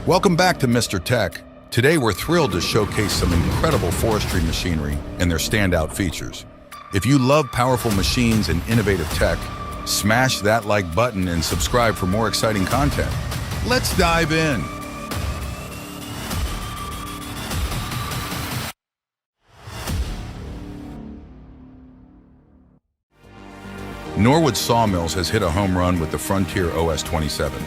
Welcome back to Mr. Tech. Today we're thrilled to showcase some incredible forestry machinery and their standout features. If you love powerful machines and innovative tech, smash that like button and subscribe for more exciting content. Let's dive in. Norwood Sawmills has hit a home run with the Frontier OS27.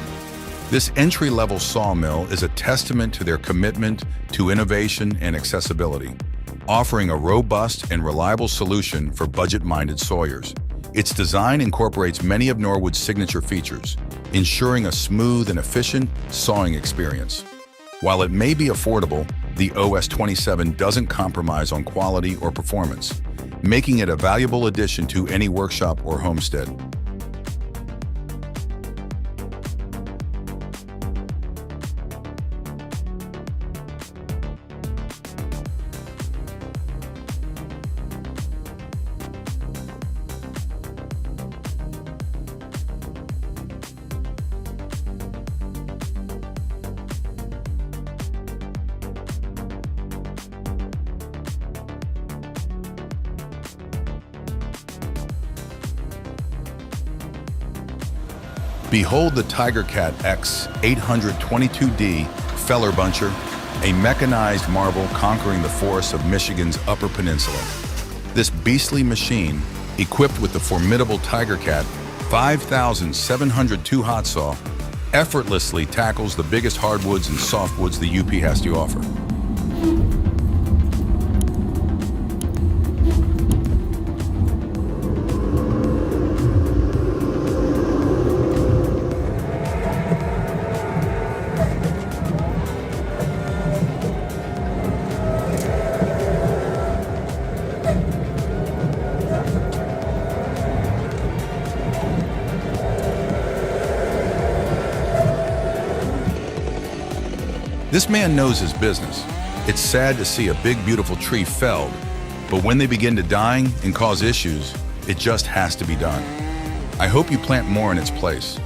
This entry-level sawmill is a testament to their commitment to innovation and accessibility, offering a robust and reliable solution for budget-minded sawyers. Its design incorporates many of Norwood's signature features, ensuring a smooth and efficient sawing experience. While it may be affordable, the OS27 doesn't compromise on quality or performance, making it a valuable addition to any workshop or homestead. Behold the TigerCat X 822D Feller Buncher, a mechanized marvel conquering the forests of Michigan's Upper Peninsula. This beastly machine, equipped with the formidable TigerCat 5702 hot saw, effortlessly tackles the biggest hardwoods and softwoods the UP has to offer. This man knows his business. It's sad to see a big, beautiful tree felled, but when they begin to dying and cause issues, it just has to be done. I hope you plant more in its place.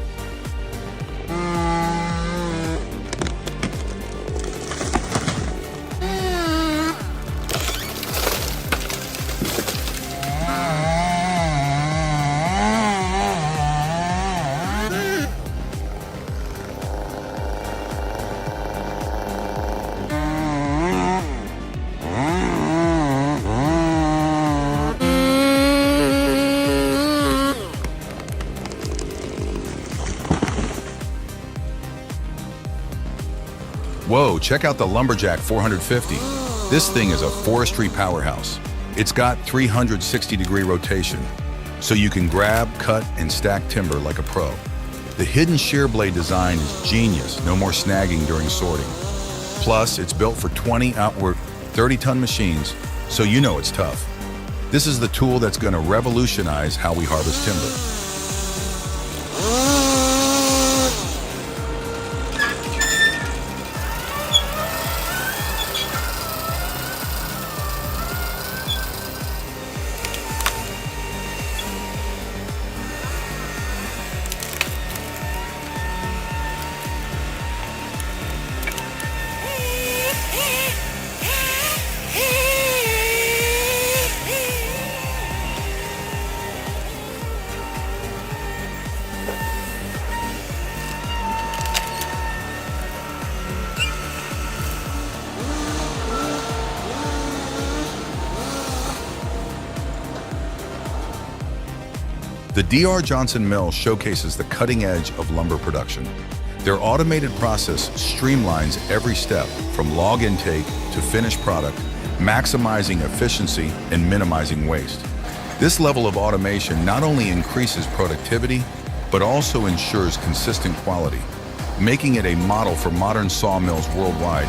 Whoa, check out the Lumberjack 450. This thing is a forestry powerhouse. It's got 360-degree rotation, so you can grab, cut, and stack timber like a pro. The hidden shear blade design is genius, no more snagging during sorting. Plus, it's built for 20 outward 30-ton machines, so you know it's tough. This is the tool that's gonna revolutionize how we harvest timber. The D.R. Johnson Mill showcases the cutting edge of lumber production. Their automated process streamlines every step from log intake to finished product, maximizing efficiency and minimizing waste. This level of automation not only increases productivity, but also ensures consistent quality, making it a model for modern sawmills worldwide.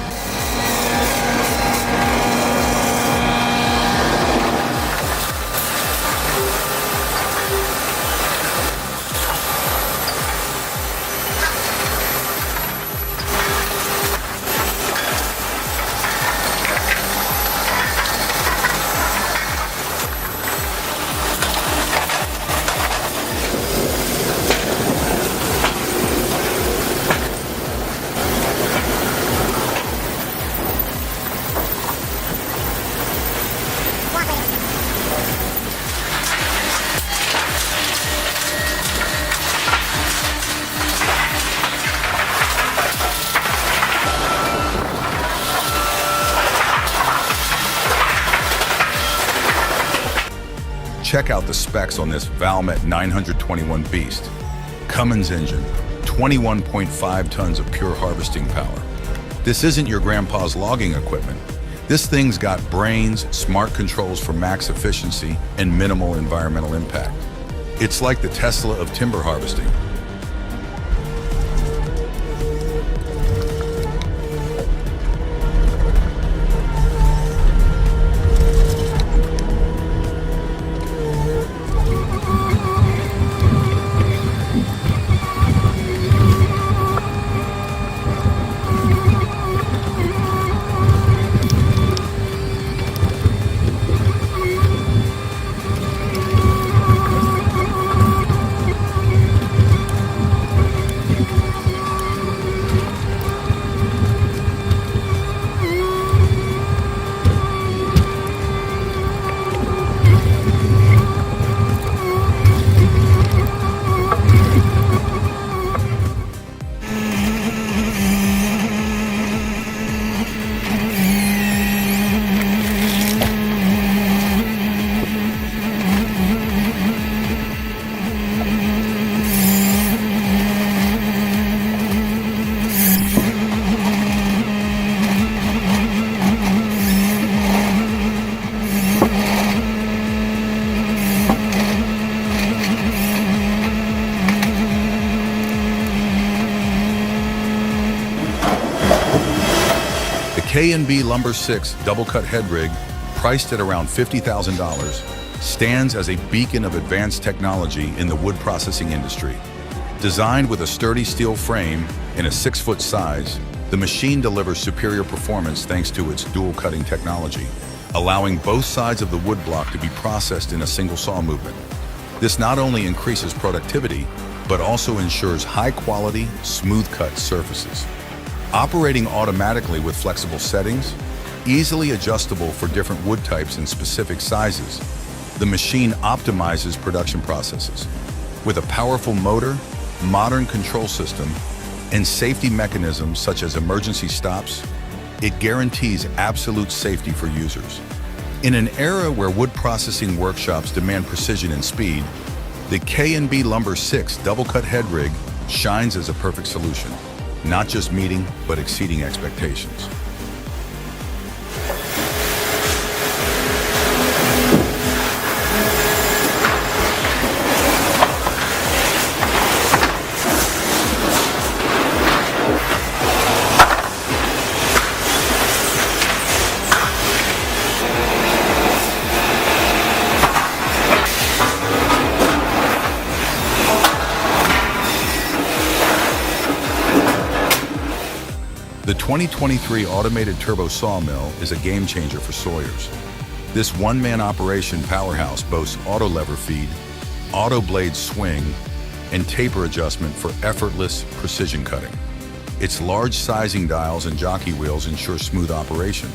Check out the specs on this Valmet 921 beast. Cummins engine, 21.5 tons of pure harvesting power. This isn't your grandpa's logging equipment. This thing's got brains, smart controls for max efficiency, and minimal environmental impact. It's like the Tesla of timber harvesting. K&B Lumber 6 double cut head rig, priced at around $50,000, stands as a beacon of advanced technology in the wood processing industry. Designed with a sturdy steel frame in a 6-foot size, the machine delivers superior performance thanks to its dual cutting technology, allowing both sides of the wood block to be processed in a single saw movement. This not only increases productivity, but also ensures high-quality, smooth-cut surfaces. Operating automatically with flexible settings, easily adjustable for different wood types and specific sizes, the machine optimizes production processes. With a powerful motor, modern control system, and safety mechanisms such as emergency stops, it guarantees absolute safety for users. In an era where wood processing workshops demand precision and speed, the K&B Lumber 6 double cut head rig shines as a perfect solution, not just meeting, but exceeding expectations. The 2023 automated turbo sawmill is a game changer for sawyers. This one-man operation powerhouse boasts auto lever feed, auto blade swing, and taper adjustment for effortless precision cutting. Its large sizing dials and jockey wheels ensure smooth operation,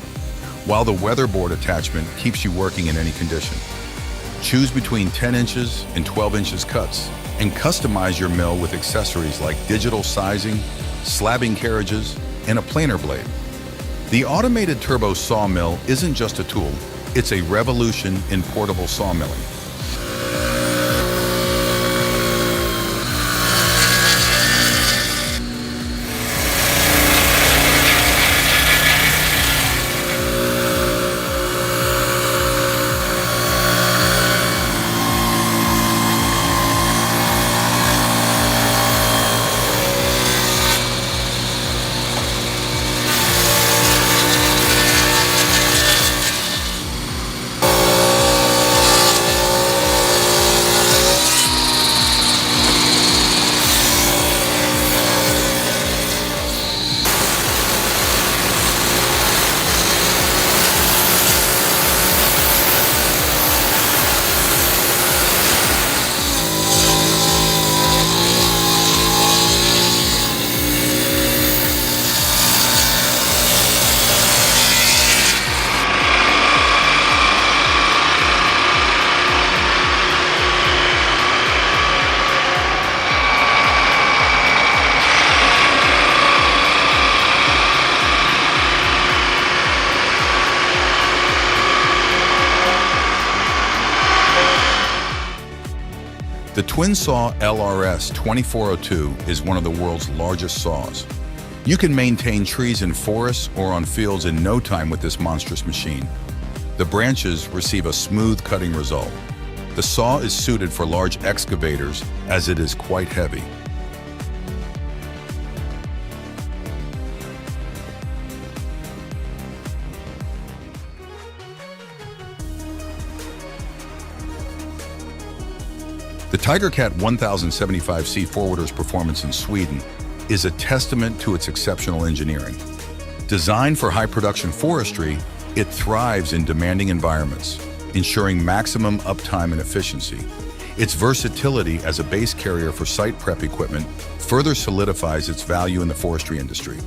while the weatherboard attachment keeps you working in any condition. Choose between 10 inches and 12 inches cuts, and customize your mill with accessories like digital sizing, slabbing carriages, and a planer blade. The automated turbo sawmill isn't just a tool, it's a revolution in portable sawmilling. The twin saw LRS 2402 is one of the world's largest saws. You can maintain trees in forests or on fields in no time with this monstrous machine. The branches receive a smooth cutting result. The saw is suited for large excavators as it is quite heavy. The TigerCat 1075C forwarder's performance in Sweden is a testament to its exceptional engineering. Designed for high production forestry, it thrives in demanding environments, ensuring maximum uptime and efficiency. Its versatility as a base carrier for site prep equipment further solidifies its value in the forestry industry.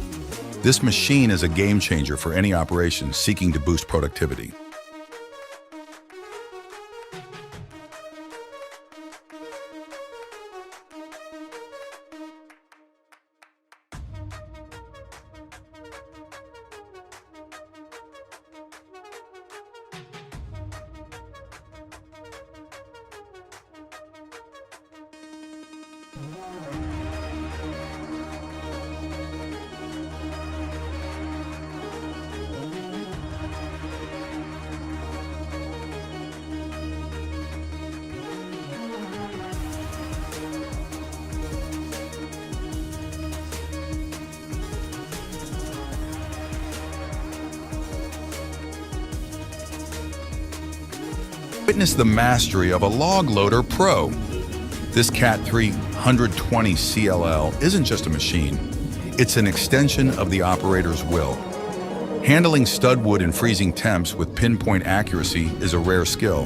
This machine is a game changer for any operation seeking to boost productivity. Witness the mastery of a Log Loader Pro. This Cat 320 CLL isn't just a machine, it's an extension of the operator's will. Handling stud wood in freezing temps with pinpoint accuracy is a rare skill,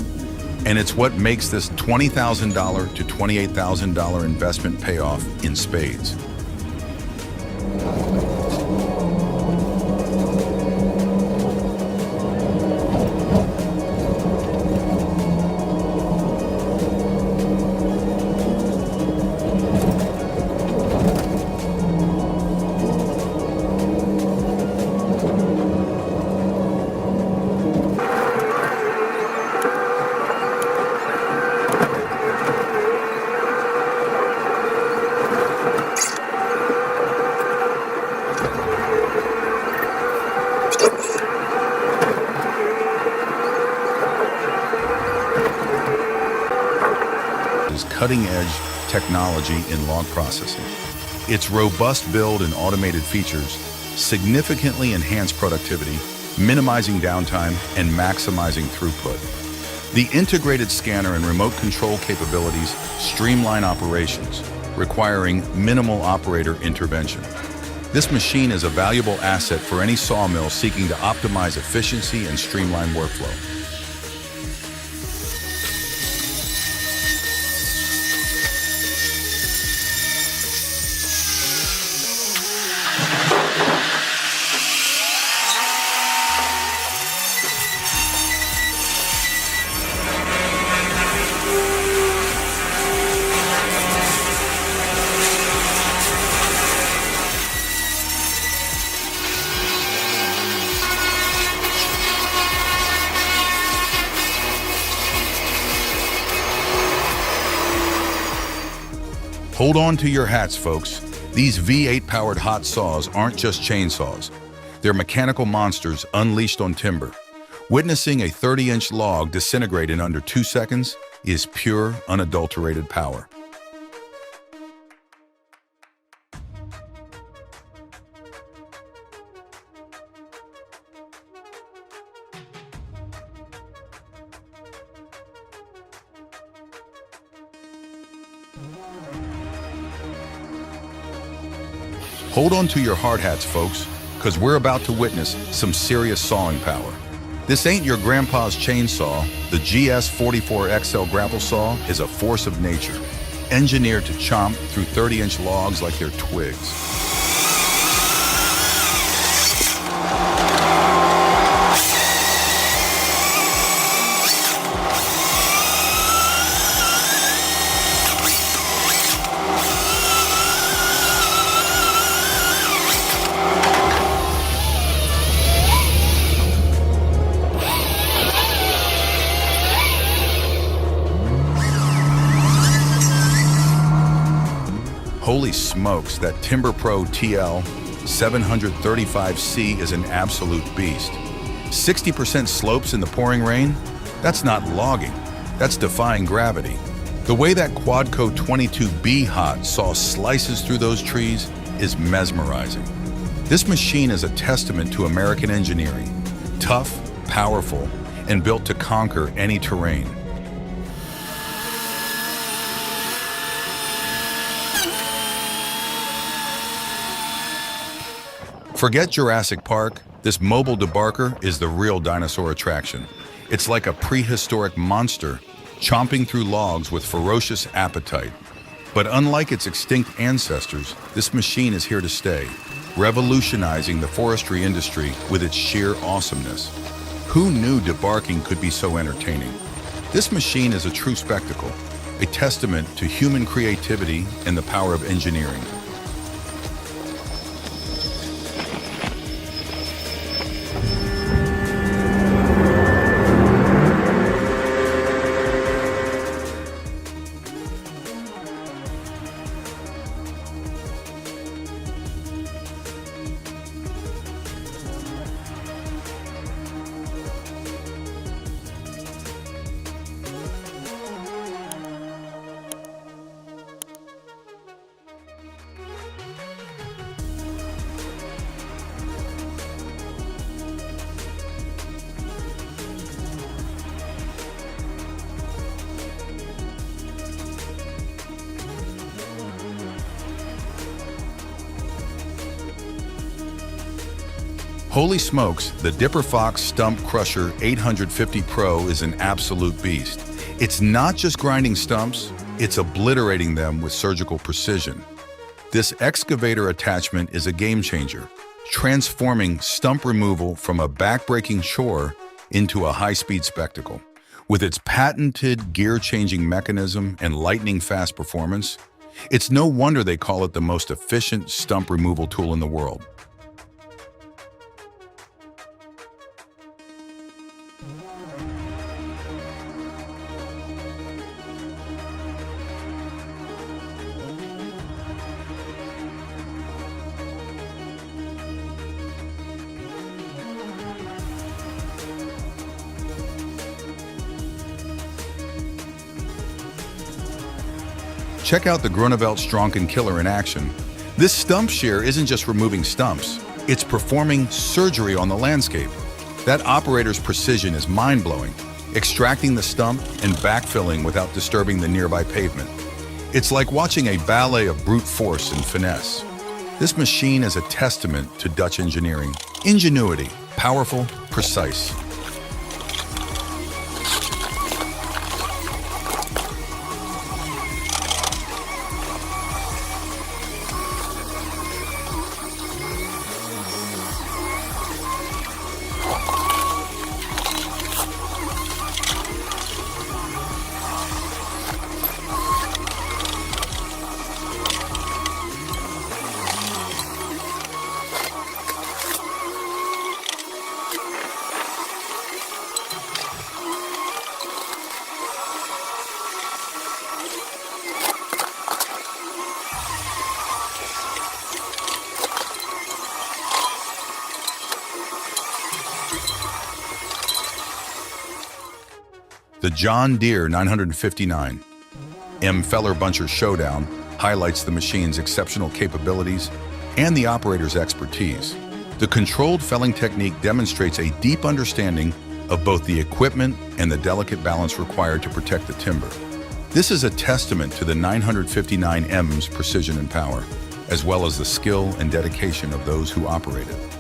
and it's what makes this $20,000 to $28,000 investment pay off in spades. Cutting-edge technology in log processing. Its robust build and automated features significantly enhance productivity, minimizing downtime and maximizing throughput. The integrated scanner and remote control capabilities streamline operations, requiring minimal operator intervention. This machine is a valuable asset for any sawmill seeking to optimize efficiency and streamline workflow. Hold on to your hats, folks. These V8-powered hot saws aren't just chainsaws. They're mechanical monsters unleashed on timber. Witnessing a 30-inch log disintegrate in under 2 seconds is pure, unadulterated power. Hold on to your hard hats, folks, because we're about to witness some serious sawing power. This ain't your grandpa's chainsaw. The GS44XL grapple saw is a force of nature, engineered to chomp through 30-inch logs like they're twigs. Holy smokes, that Timber Pro TL 735C is an absolute beast. 60% slopes in the pouring rain? That's not logging, that's defying gravity. The way that Quadco 22B Hot saw slices through those trees is mesmerizing. This machine is a testament to American engineering. Tough, powerful, and built to conquer any terrain. Forget Jurassic Park, this mobile debarker is the real dinosaur attraction. It's like a prehistoric monster, chomping through logs with ferocious appetite. But unlike its extinct ancestors, this machine is here to stay, revolutionizing the forestry industry with its sheer awesomeness. Who knew debarking could be so entertaining? This machine is a true spectacle, a testament to human creativity and the power of engineering. Holy smokes, the Dipper Fox Stump Crusher 850 Pro is an absolute beast. It's not just grinding stumps, it's obliterating them with surgical precision. This excavator attachment is a game changer, transforming stump removal from a backbreaking chore into a high-speed spectacle. With its patented gear-changing mechanism and lightning-fast performance, it's no wonder they call it the most efficient stump removal tool in the world. Check out the Groeneveld Stronken Killer in action. This stump shear isn't just removing stumps, it's performing surgery on the landscape. That operator's precision is mind-blowing, extracting the stump and backfilling without disturbing the nearby pavement. It's like watching a ballet of brute force and finesse. This machine is a testament to Dutch engineering. Ingenuity, powerful, precise. The John Deere 959 M. Feller-Buncher Showdown highlights the machine's exceptional capabilities and the operator's expertise. The controlled felling technique demonstrates a deep understanding of both the equipment and the delicate balance required to protect the timber. This is a testament to the 959M's precision and power, as well as the skill and dedication of those who operate it.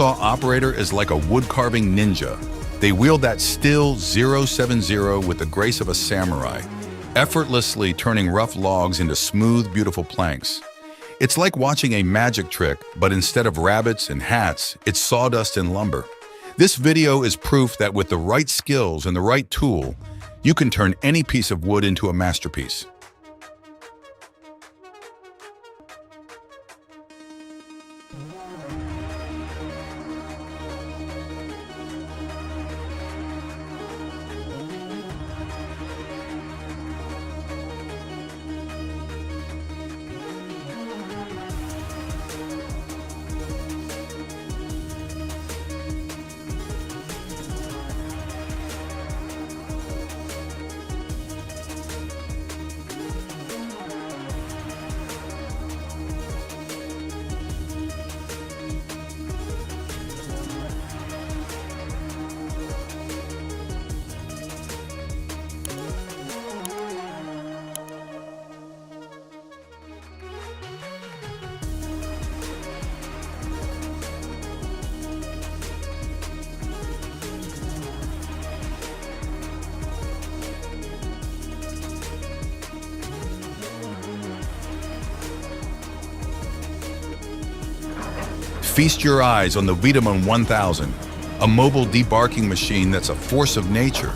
Saw operator is like a wood carving ninja, They wield that Stihl 070 with the grace of a samurai, effortlessly turning rough logs into smooth, beautiful planks. It's like watching a magic trick, but instead of rabbits and hats, it's sawdust and lumber. This video is proof that with the right skills and the right tool, you can turn any piece of wood into a masterpiece. Feast your eyes on the Wiedemann 1000, a mobile debarking machine that's a force of nature.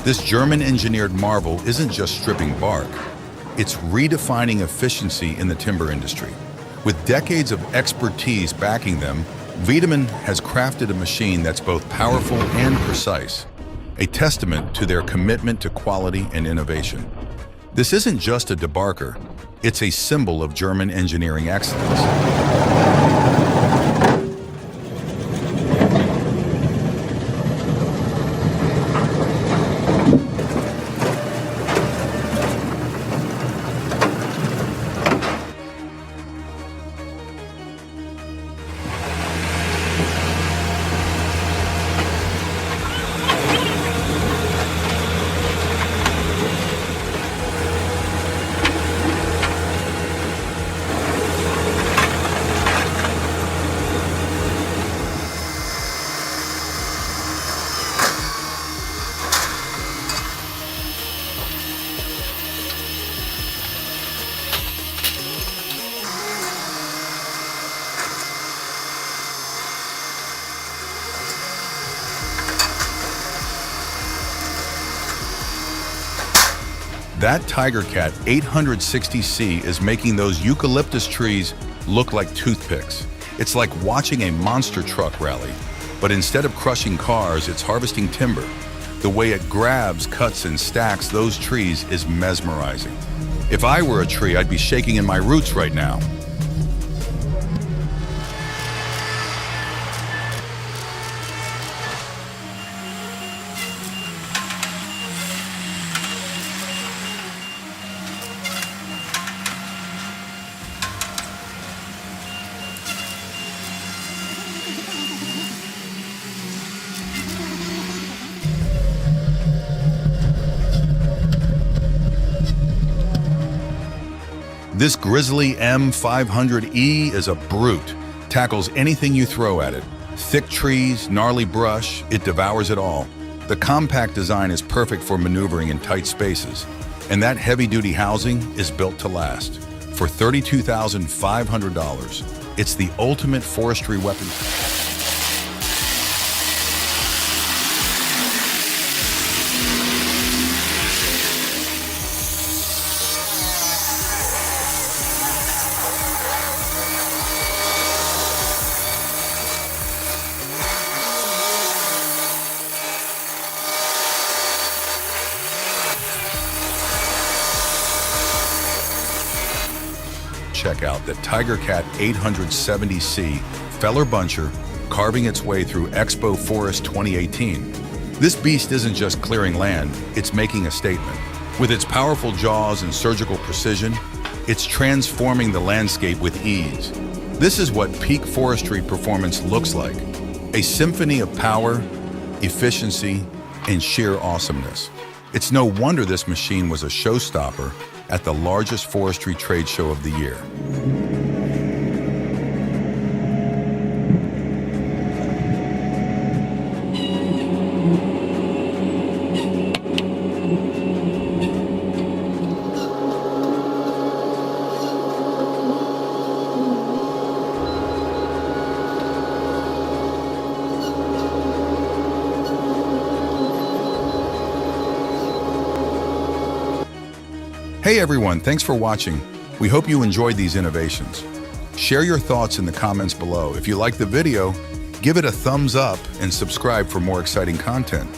This German-engineered marvel isn't just stripping bark, it's redefining efficiency in the timber industry. With decades of expertise backing them, Wiedemann has crafted a machine that's both powerful and precise, a testament to their commitment to quality and innovation. This isn't just a debarker, it's a symbol of German engineering excellence. That TigerCat 860C is making those eucalyptus trees look like toothpicks. It's like watching a monster truck rally, but instead of crushing cars, it's harvesting timber. The way it grabs, cuts, and stacks those trees is mesmerizing. If I were a tree, I'd be shaking in my roots right now. This Grizzly M500E is a brute, tackles anything you throw at it. Thick trees, gnarly brush, it devours it all. The compact design is perfect for maneuvering in tight spaces, and that heavy-duty housing is built to last. For $32,500, it's the ultimate forestry weapon. Check out the TigerCat 870C Feller Buncher carving its way through Expo Forest 2018. This beast isn't just clearing land, it's making a statement. With its powerful jaws and surgical precision, it's transforming the landscape with ease. This is what peak forestry performance looks like. A symphony of power, efficiency, and sheer awesomeness. It's no wonder this machine was a showstopper at the largest forestry trade show of the year. Hey everyone, thanks for watching. We hope you enjoyed these innovations. Share your thoughts in the comments below. If you liked the video, give it a thumbs up and subscribe for more exciting content.